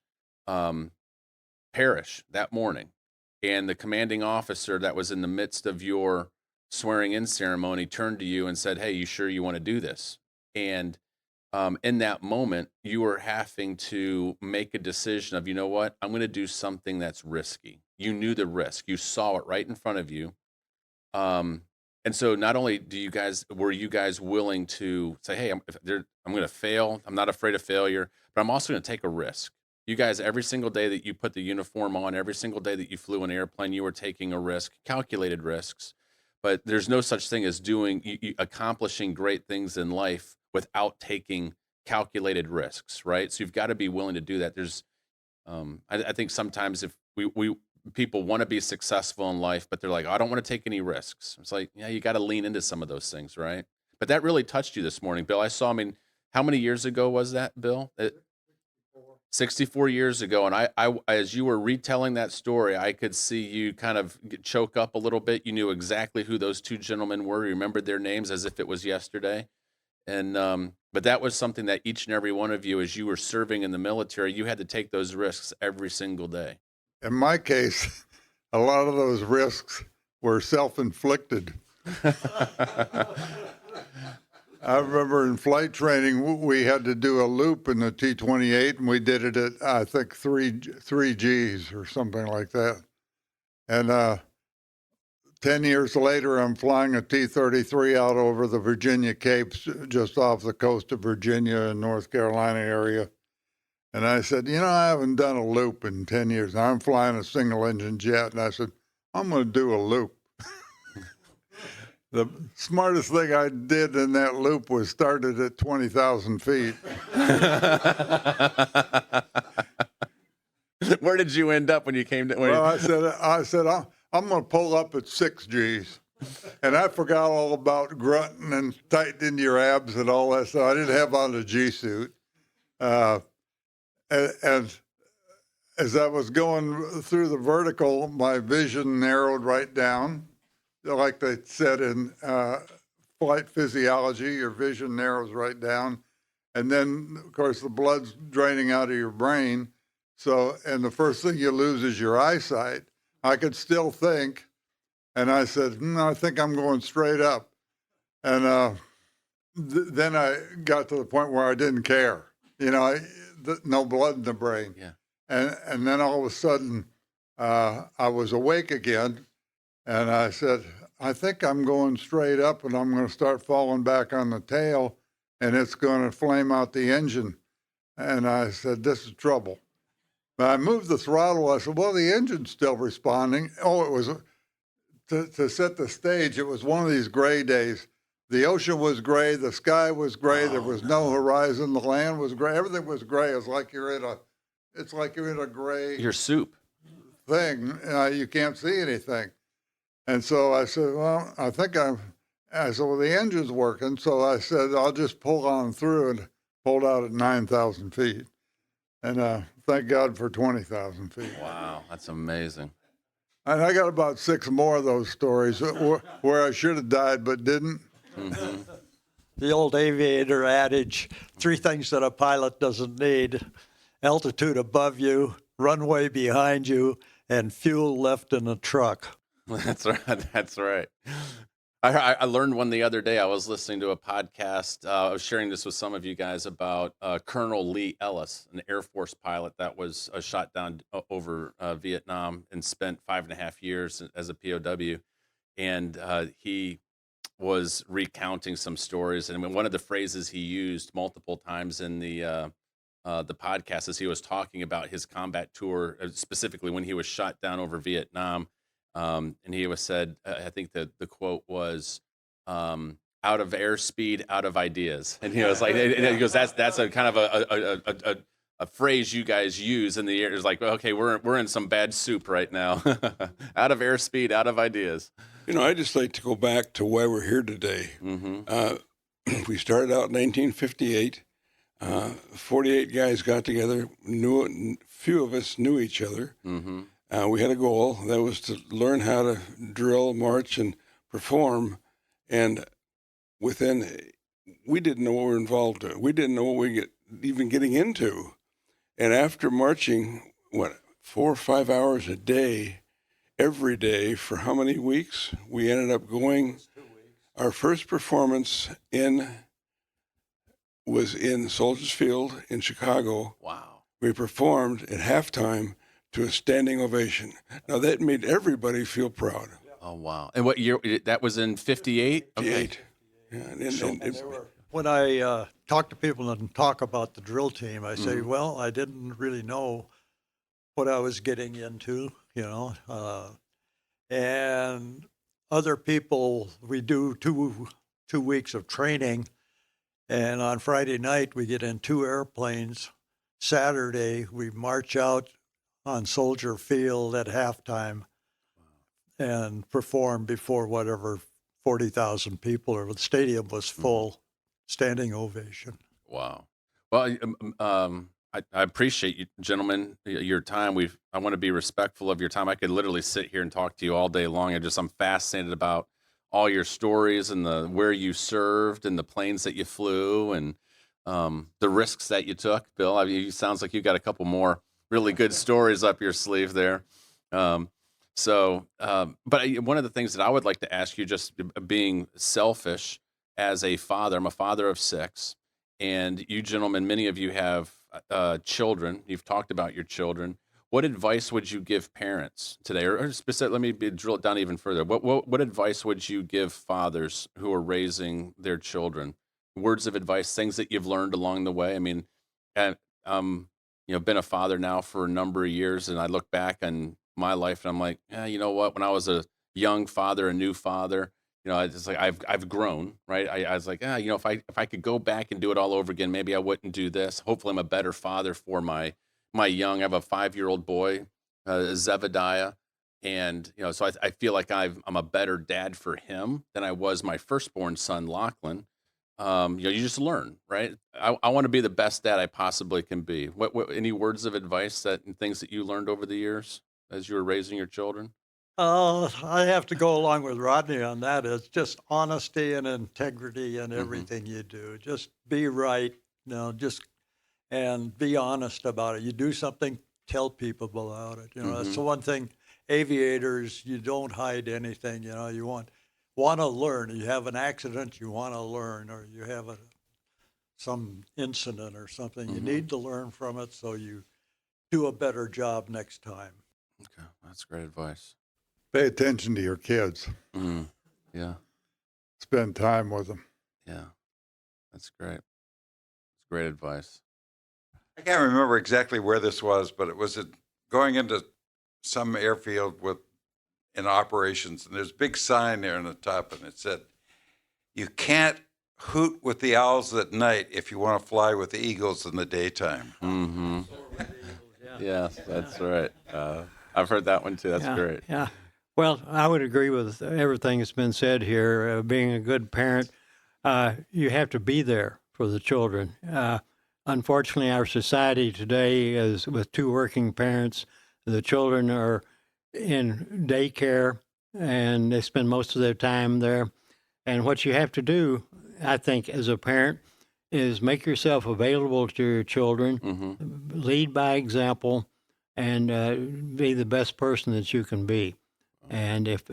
perish that morning. And the commanding officer that was in the midst of your swearing in ceremony turned to you and said, "Hey, you sure you want to do this?" And in that moment, you were having to make a decision of, you know what, I'm going to do something that's risky. You knew the risk. You saw it right in front of you. And so not only were you guys willing to say, hey, I'm going to fail. I'm not afraid of failure, but I'm also going to take a risk. You guys, every single day that you put the uniform on, every single day that you flew an airplane, you were taking a risk, calculated risks. But there's no such thing as accomplishing great things in life without taking calculated risks, right? So you've got to be willing to do that. I think sometimes if people want to be successful in life, but they're like, I don't want to take any risks. It's like, yeah, you got to lean into some of those things, right? But that really touched you this morning, Bill. I mean, how many years ago was that, Bill? 64 years ago. And I, as you were retelling that story, I could see you kind of choke up a little bit. You knew exactly who those two gentlemen were. You remembered their names as if it was yesterday. And, but that was something that each and every one of you, as you were serving in the military, you had to take those risks every single day. In my case, a lot of those risks were self-inflicted. I remember in flight training, we had to do a loop in the T-28, and we did it at, I think, 3 Gs or something like that. And 10 years later, I'm flying a T-33 out over the Virginia Capes, just off the coast of Virginia and North Carolina area. And I said, I haven't done a loop in 10 years. Now I'm flying a single-engine jet, and I said, I'm going to do a loop. The smartest thing I did in that loop was started at 20,000 feet. Where did you end up when you came to? Well, I said, I'm going to pull up at 6 Gs. And I forgot all about grunting and tightening your abs and all that stuff. I didn't have on a G suit. And as I was going through the vertical, my vision narrowed right down. Like they said in flight physiology, your vision narrows right down. And then, of course, the blood's draining out of your brain. So, and the first thing you lose is your eyesight. I could still think. And I said, I think I'm going straight up. And then I got to the point where I didn't care. No blood in the brain. Yeah. And then all of a sudden, I was awake again. And I said, I think I'm going straight up, and I'm going to start falling back on the tail, and it's going to flame out the engine. And I said, this is trouble. But I moved the throttle. I said, well, the engine's still responding. Oh, it was, to set the stage, it was one of these gray days. The ocean was gray. The sky was gray. There was no horizon. The land was gray. Everything was gray. It's like you're in a gray. Your soup thing. You can't see anything. And so I said, well, I said, well, the engine's working. So I said, I'll just pull on through, and pulled out at 9,000 feet. And thank God for 20,000 feet. Wow, that's amazing. And I got about 6 more of those stories where I should have died but didn't. Mm-hmm. The old aviator adage, 3 things that a pilot doesn't need: altitude above you, runway behind you, and fuel left in the truck. That's right. That's right. I learned one the other day. I was listening to a podcast. I was sharing this with some of you guys about Colonel Lee Ellis, an Air Force pilot that was shot down over Vietnam and spent 5.5 years as a POW. And he was recounting some stories. And one of the phrases he used multiple times in the podcast as he was talking about his combat tour, specifically when he was shot down over Vietnam. And he was said, I think the quote was, out of airspeed, out of ideas. And he was like, he goes, that's a kind of a phrase you guys use in the air. It's like, okay, we're in some bad soup right now. Out of airspeed, out of ideas. I just like to go back to why we're here today. We started out in 1958. 48 guys got together. Few of us knew each other. We had a goal that was to learn how to drill, march, and perform. And we didn't know what we were involved in. We didn't know what we even getting into. And after marching, 4 or 5 hours a day, every day for how many weeks? We ended up going. Our first performance was in Soldiers Field in Chicago. Wow. We performed at halftime to a standing ovation. Now that made everybody feel proud. Oh, wow. And what year? That was in 58? 58. Yeah, and When I talk to people and talk about the drill team, I say, well, I didn't really know what I was getting into, and other people, we do two weeks of training, and on Friday night we get in 2 airplanes. Saturday we march out on Soldier Field at halftime and perform before whatever 40,000 people, or the stadium was full, standing ovation. Wow. Well, I appreciate you, gentlemen, your time. I want to be respectful of your time. I could literally sit here and talk to you all day long. I'm fascinated about all your stories and where you served and the planes that you flew and the risks that you took. Bill, it sounds like you got a couple more really good stories up your sleeve there. But one of the things that I would like to ask you, just being selfish as a father, I'm a father of 6, and you gentlemen, many of you have children. You've talked about your children. What advice would you give parents today? Or let me drill it down even further. What advice would you give fathers who are raising their children? Words of advice, things that you've learned along the way. I mean, been a father now for a number of years, and I look back on my life and I'm like, you know what? When I was a young father, a new father, it's like I've grown, right? I was like, if I could go back and do it all over again, maybe I wouldn't do this. Hopefully, I'm a better father for my young. I have a 5-year-old boy, Zebediah, and so I feel like I'm a better dad for him than I was my firstborn son, Lachlan. You just learn, right? I want to be the best dad I possibly can be. What any words of advice and things that you learned over the years as you were raising your children? I have to go along with Rodney on that. It's just honesty and integrity in everything you do. Just be right, and be honest about it. You do something, tell people about it. That's the one thing. Aviators, you don't hide anything. You want to learn. You have an accident, you want to learn, or you have some incident or something. You need to learn from it so you do a better job next time. Okay, that's great advice. Pay attention to your kids. Yeah. Spend time with them. Yeah, that's great. It's great advice. I can't remember exactly where this was, but it was going into some airfield in operations, and there's a big sign there on the top, and it said, "You can't hoot with the owls at night if you want to fly with the eagles in the daytime." Yes, that's right. I've heard that one too. That's great. Yeah. Well, I would agree with everything that's been said here. Being a good parent, you have to be there for the children. Unfortunately, our society today is with 2 working parents. The children are in daycare, and they spend most of their time there. And what you have to do, I think, as a parent, is make yourself available to your children, lead by example, and be the best person that you can be. And if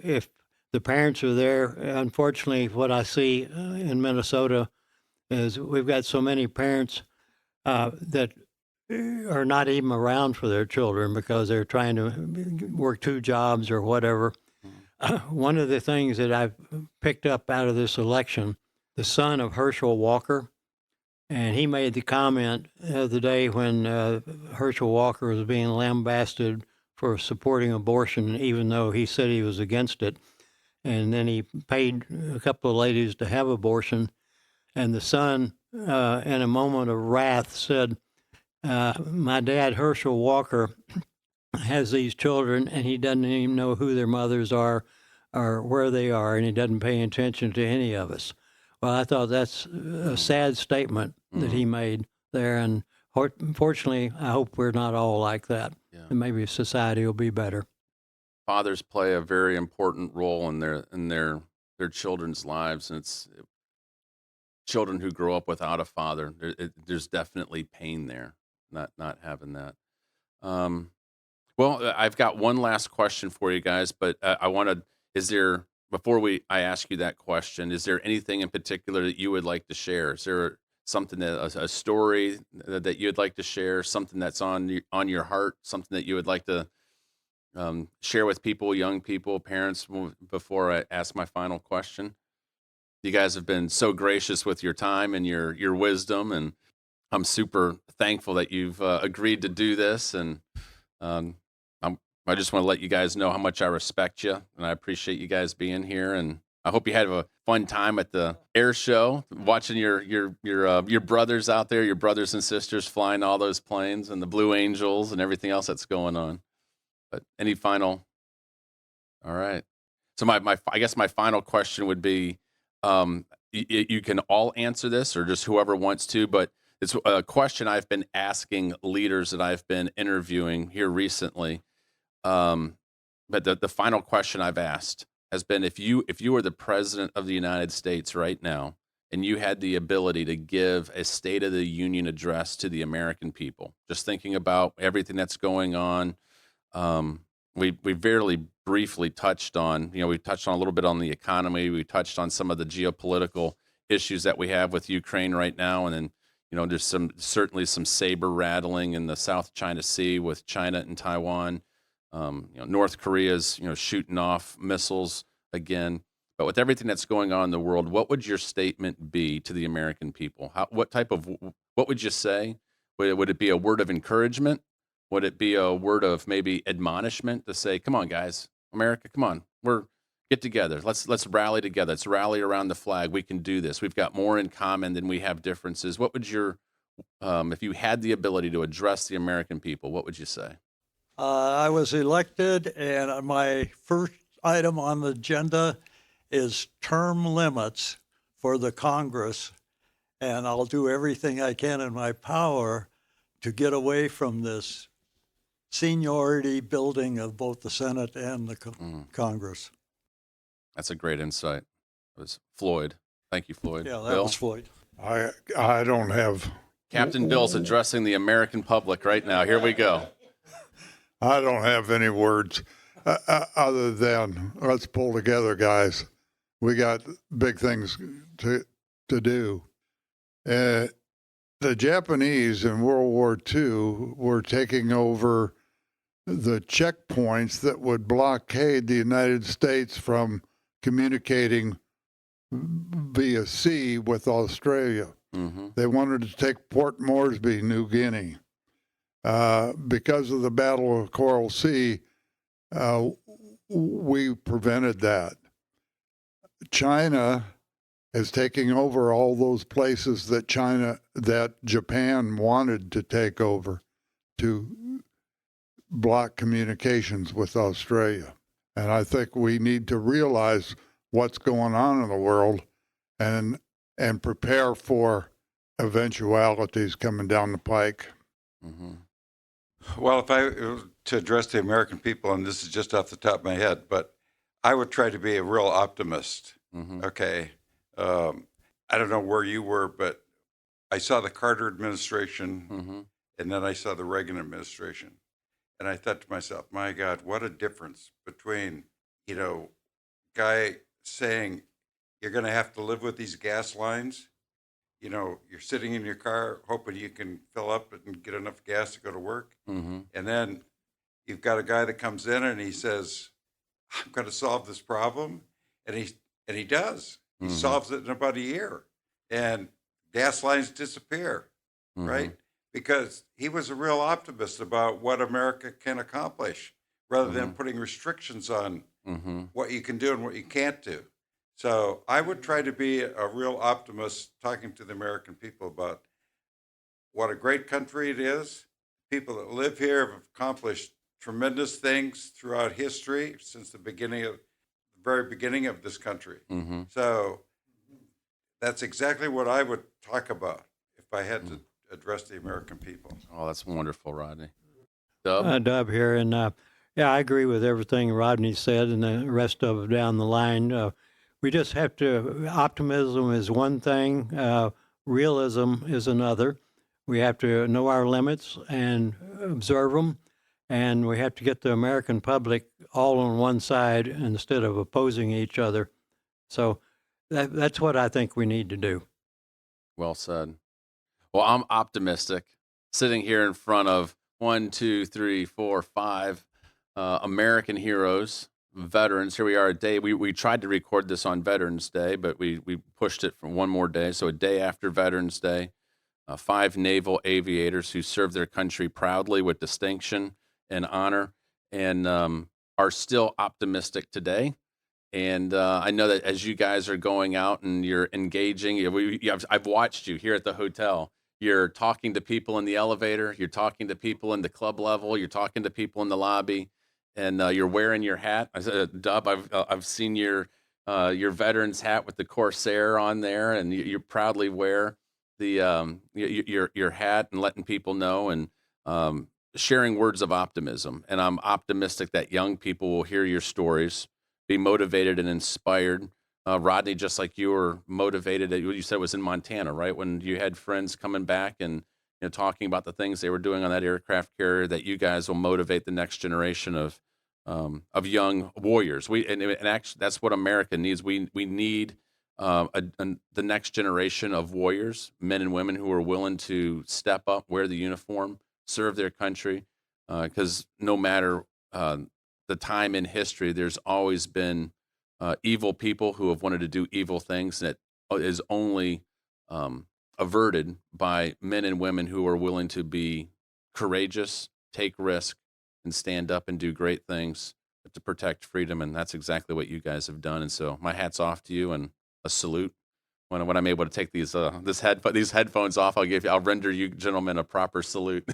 the parents are there, unfortunately, what I see in Minnesota is we've got so many parents that are not even around for their children because they're trying to work 2 jobs or whatever. One of the things that I've picked up out of this election, the son of Herschel Walker, and he made the comment the other day when Herschel Walker was being lambasted for supporting abortion, even though he said he was against it. And then he paid a couple of ladies to have abortion. And the son, in a moment of wrath, said, My dad, Herschel Walker, has these children, and he doesn't even know who their mothers are or where they are, and he doesn't pay attention to any of us. Well, I thought that's a sad statement that he made there, and fortunately, I hope we're not all like that, and maybe society will be better. Fathers play a very important role in their children's lives, and it's children who grow up without a father. There's definitely pain there, not having that. Um, well, I've got one last question for you guys, but I want to. Is there before I ask you that question? Is there anything in particular that you would like to share? Is there something a story that you'd like to share? Something that's on your heart? Something that you would like to share with people, young people, parents? Before I ask my final question, you guys have been so gracious with your time and your wisdom, and I'm super thankful that you've agreed to do this. And I just want to let you guys know how much I respect you, and I appreciate you guys being here. And I hope you had a fun time at the air show, watching your brothers out there, your brothers and sisters flying all those planes, and the Blue Angels, and everything else that's going on. But any final? All right. So I guess my final question would be, you can all answer this, or just whoever wants to, but it's a question I've been asking leaders that I've been interviewing here recently. But the final question I've asked has been, if you were the president of the United States right now, and you had the ability to give a State of the Union address to the American people, just thinking about everything that's going on. We very briefly touched on, we touched on a little bit on the economy. We touched on some of the geopolitical issues that we have with Ukraine right now. And then, there's certainly some saber rattling in the South China Sea with China and Taiwan. North Korea's, shooting off missiles again. But with everything that's going on in the world, what would your statement be to the American people? What would you say? Would it be a word of encouragement? Would it be a word of maybe admonishment to say, come on, guys, America, come on, get together. Let's rally together. Let's rally around the flag. We can do this. We've got more in common than we have differences. What would if you had the ability to address the American people, what would you say? I was elected, and my first item on the agenda is term limits for the Congress, and I'll do everything I can in my power to get away from this seniority building of both the Senate and the Congress. That's a great insight. It was Floyd. Thank you, Floyd. Yeah, that Bill? was Floyd. I don't have Captain Bill's addressing the American public right now. Here we go. I don't have any words other than let's pull together, guys. We got big things to do. The Japanese in World War II were taking over the checkpoints that would blockade the United States from communicating via sea with Australia. Mm-hmm. They wanted to take Port Moresby, New Guinea. Because of the Battle of Coral Sea, we prevented that. China is taking over all those places that Japan wanted to take over to block communications with Australia. And I think we need to realize what's going on in the world and prepare for eventualities coming down the pike. Mm-hmm. Well, if I to address the American people, and this is just off the top of my head, but I would try to be a real optimist. Mm-hmm. Okay. I don't know where you were, but I saw the Carter administration, mm-hmm. and then I saw the Reagan administration. And I thought to myself, my God, what a difference between, guy saying you're going to have to live with these gas lines. You're sitting in your car hoping you can fill up and get enough gas to go to work. Mm-hmm. And then you've got a guy that comes in and he says, I'm going to solve this problem. And he does. He mm-hmm. solves it in about a year. And gas lines disappear, mm-hmm. right? Because he was a real optimist about what America can accomplish rather mm-hmm. than putting restrictions on mm-hmm. what you can do and what you can't do. So I would try to be a real optimist talking to the American people about what a great country it is. People that live here have accomplished tremendous things throughout history since the very beginning of this country. Mm-hmm. So that's exactly what I would talk about if I had to address the American people. Oh, that's wonderful, Rodney. Dub? Dub here, and yeah, I agree with everything Rodney said and the rest of it down the line. We just have to, optimism is one thing, realism is another. We have to know our limits and observe them, and we have to get the American public all on one side instead of opposing each other. So that's what I think we need to do. Well said. Well, I'm optimistic. Sitting here in front of 1, 2, 3, 4, 5 American heroes, veterans. Here we are a day. We tried to record this on Veterans Day, but we pushed it for one more day. So a day after Veterans Day, 5 naval aviators who served their country proudly with distinction and honor, and are still optimistic today. And I know that as you guys are going out and you're engaging, I've watched you here at the hotel. You're talking to people in the elevator. You're talking to people in the club level. You're talking to people in the lobby, and you're wearing your hat. Dub, I've seen your veteran's hat with the Corsair on there, and you proudly wear the your hat and letting people know and sharing words of optimism. And I'm optimistic that young people will hear your stories, be motivated and inspired. Rodney, just like you were motivated, you said it was in Montana, right? When you had friends coming back and talking about the things they were doing on that aircraft carrier, that you guys will motivate the next generation of young warriors. And actually, that's what America needs. We need the next generation of warriors, men and women who are willing to step up, wear the uniform, serve their country. Because no matter the time in history, there's always been evil people who have wanted to do evil things, that is only averted by men and women who are willing to be courageous, take risk, and stand up and do great things to protect freedom. And that's exactly what you guys have done. And so my hat's off to you, and a salute. When I'm able to take these headphones off, I'll render you gentlemen a proper salute.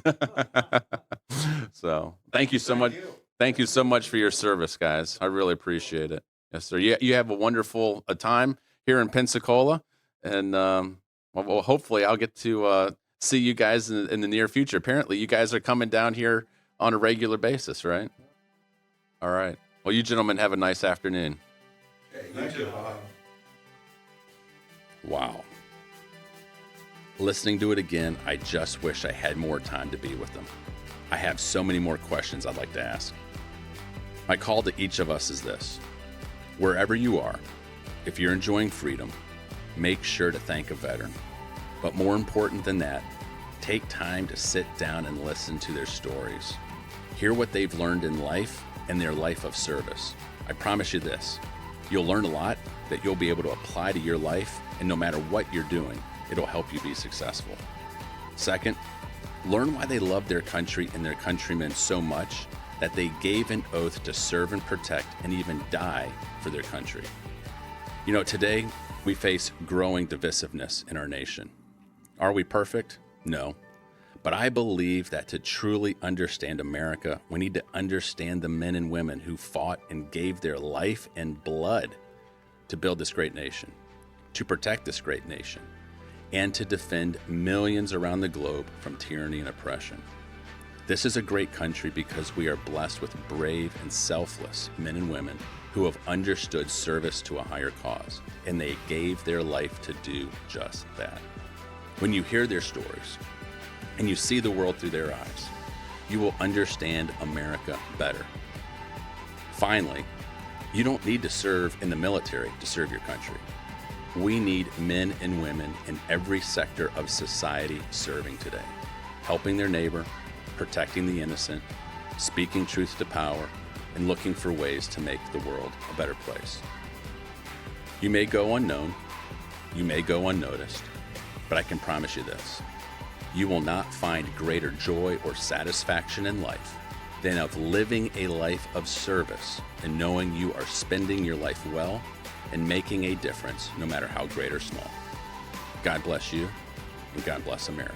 So thank you so much. Thank you so much for your service, guys. I really appreciate it. Yes, sir. You have a wonderful time here in Pensacola, and well, hopefully I'll get to see you guys in the near future. Apparently, you guys are coming down here on a regular basis, right? All right. Well, you gentlemen have a nice afternoon. Thank you. Wow. Listening to it again, I just wish I had more time to be with them. I have so many more questions I'd like to ask. My call to each of us is this: wherever you are, if you're enjoying freedom, make sure to thank a veteran. But more important than that, take time to sit down and listen to their stories. Hear what they've learned in life and their life of service. I promise you this: you'll learn a lot that you'll be able to apply to your life, and no matter what you're doing, it'll help you be successful. Second, learn why they love their country and their countrymen so much that they gave an oath to serve and protect and even die for their country. Today we face growing divisiveness in our nation. Are we perfect? No. But I believe that to truly understand America, we need to understand the men and women who fought and gave their life and blood to build this great nation, to protect this great nation, and to defend millions around the globe from tyranny and oppression. This is a great country because we are blessed with brave and selfless men and women who have understood service to a higher cause, and they gave their life to do just that. When you hear their stories and you see the world through their eyes, you will understand America better. Finally, you don't need to serve in the military to serve your country. We need men and women in every sector of society serving today, helping their neighbor, protecting the innocent, speaking truth to power, and looking for ways to make the world a better place. You may go unknown, you may go unnoticed, but I can promise you this: you will not find greater joy or satisfaction in life than of living a life of service and knowing you are spending your life well and making a difference, no matter how great or small. God bless you, and God bless America.